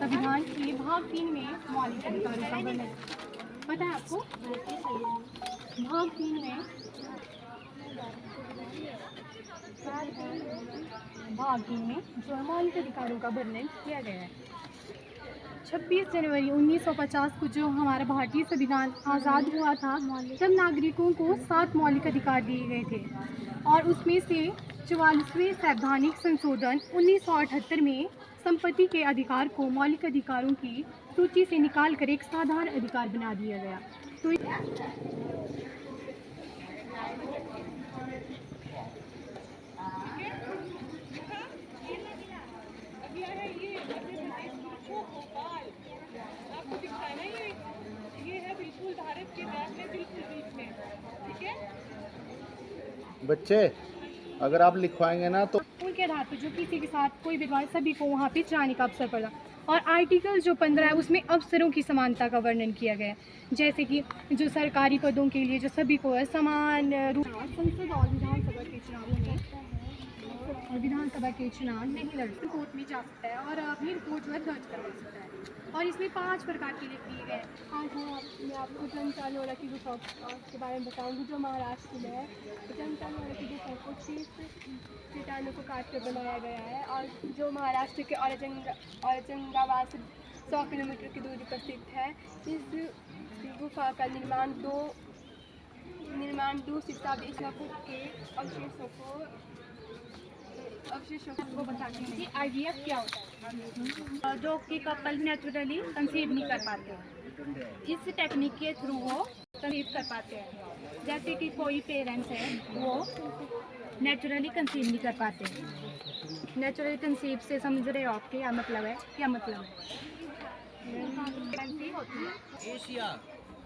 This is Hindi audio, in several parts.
संविधान के भाग 3 में मौलिक अधिकारों का वर्णन पता है आपको? भाग 3 में जो मौलिक अधिकारों का वर्णन किया गया है। 26 जनवरी 1950 को जो हमारा भारतीय संविधान आज़ाद हुआ था, तब नागरिकों को 7 मौलिक अधिकार दिए गए थे और उसमें से 44वें संवैधानिक संशोधन 1978 में संपत्ति के अधिकार को मौलिक अधिकारों की सूची से निकालकर एक साधारण अधिकार बना दिया गया। तो बच्चे अगर आप लिखवाएंगे ना तो उनके आधार पर जो किसी के साथ कोई विवाद सभी को वहाँ पे जाने का अवसर पड़ा। और आर्टिकल जो 15 है उसमें अवसरों की समानता का वर्णन किया गया है, जैसे कि जो सरकारी पदों के लिए जो सभी को है समान रूप संसद और विधानसभा के चुनावों में विधानसभा के चुनाव नहीं लड़ कोर्ट में जा सकता है और अपनी रिपोर्ट जो है दर्ज करवा सकता है। और इसमें 5 प्रकार के लिख दिए गए। आज मैं आपको जनचालवाला की गुफा के बारे में बताऊंगी, जो महाराष्ट्र में है। जनचालवाला की गुफा को 6 चट्टानों को काट कर बनाया गया है और जो महाराष्ट्र के औरंगाबाद से 100 किलोमीटर की दूरी पर स्थित है। इस गुफा का निर्माण दो सिताबेशकों के अवशेषों को बताते हैं कि IVF क्या होता है, जो कि कपल नेचुरली कंसीव नहीं कर पाते हैं। इस टेक्निक के थ्रू वो कंसीव कर पाते हैं। जैसे कि कोई पेरेंट्स है वो नेचुरली कंसीव नहीं कर पाते। नेचुरली कंसीव से समझ रहे हो आप क्या मतलब है? कंसीव होती है। एशिया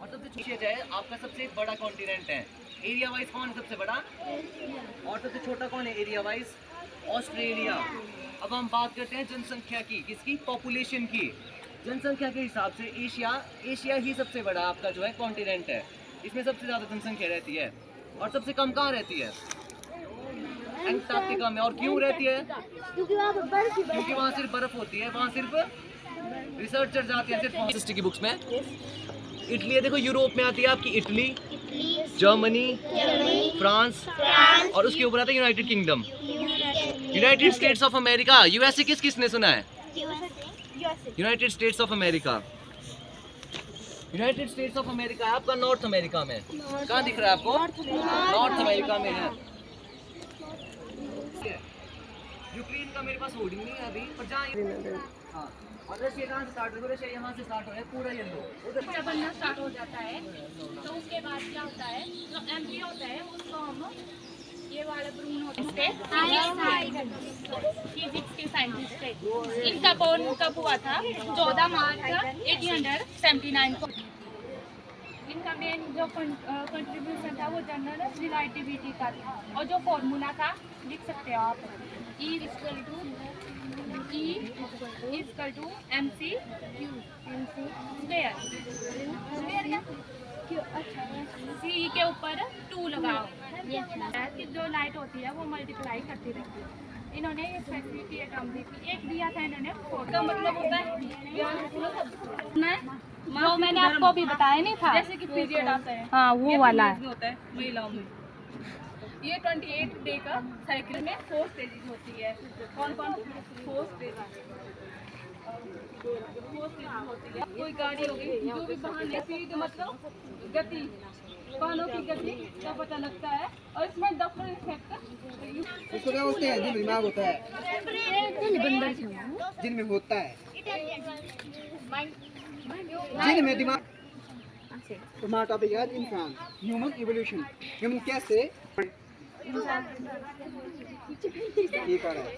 और सबसे छोटी है आपका सबसे बड़ा कॉन्टिनेंट है। एरिया वाइज कौन है सबसे बड़ा और सबसे छोटा कौन है एरिया वाइज? ऑस्ट्रेलिया। अब हम बात करते हैं जनसंख्या की, किसकी? पॉपुलेशन की। जनसंख्या के हिसाब से एशिया ही सबसे बड़ा आपका जो है कॉन्टिनेंट है। इसमें सबसे ज़्यादा जनसंख्या रहती है और सबसे कम कहाँ रहती है? अंटार्कटिका में। और क्यों रहती है? क्योंकि वहाँ सिर्फ बर्फ होती है, वहाँ सिर्फ रिसर्चर जाते हैं सिर्फ हिस्ट्री की बुक्स में। इटली है, देखो यूरोप में आती है आपकी इटली, जर्मनी, फ्रांस और उसके ऊपर आता है United kingdom. United states of America, USA किसने सुना है? United states of America. United states of America आपका नॉर्थ अमेरिका में। कहाँ दिख रहा है आपको? नॉर्थ अमेरिका में है। यूक्रेन का मेरे पास होर्डिंग नहीं है अभी, पर जहाँ हाँ, और रशिया कहाँ से स्टार्ट हो? रशिया यहाँ से स्टार्ट हो रहा है पूरा येलो। जब बनना स्टार्ट हो जाता है तो उसके बाद क्या होता है, जो एम्ब्रियो होता है उसको हम ये वाले भ्रूण होते हैं फिजिक्स के साइंटिस्ट थे। इनका बोर्न कब हुआ था? 14 मार्च 1879 को। इनका मेन जो कंट्रीब्यूशन था वो जनरल रिलेटिविटी का था और जो फॉर्मूला था लिख सकते हो आप, E equal to MC square. C के ऊपर 2 लगाओ। जो लाइट होती है वो मल्टीप्लाई करती रहती है। इन्होंने ये फैसिलिटी एटम दी थी, एक दिया था इन्होंने। का मतलब होता है जो मैंने आपको भी बताया नहीं था, जैसे कि पीरियड आता है, हाँ वो वाला होता है महिलाओं में। ये 28 डे का साइकिल में 4 स्टेजेस होती है। कौन 4 स्टेजेस होती है? कोई गाड़ी होगी जो भी वाहन स्पीड मतलब गति, वाहनों की गति का पता लगता है। और इसमें डॉक्टर इफेक्ट इसको क्या बोलते हैं? जो दिमाग होता है, जिनमें होता है, जिनमें दिमाग। तो हमारा टॉपिक है इंसान, ह्यूमन इवोल्यूशन। ह्यूमन कैसे ये कर रहा है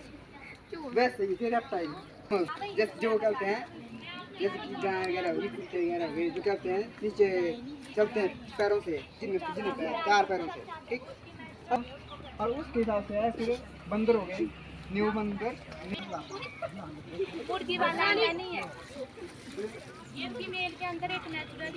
वैसे ही रेप्टाइल, जैसे जो करते हैं, जैसे कि गाय वगैरह हुई, कुत्ते वगैरह हुए, जो करते हैं नीचे चलते हैं पैरों से, जिनमें 4 पैरों से, ठीक। और उसके हिसाब से है फिर बंदर हो गए, न्यू बंदर। मुर्गी वाला नहीं है, ये फीमेल के अंदर एक नेचुरल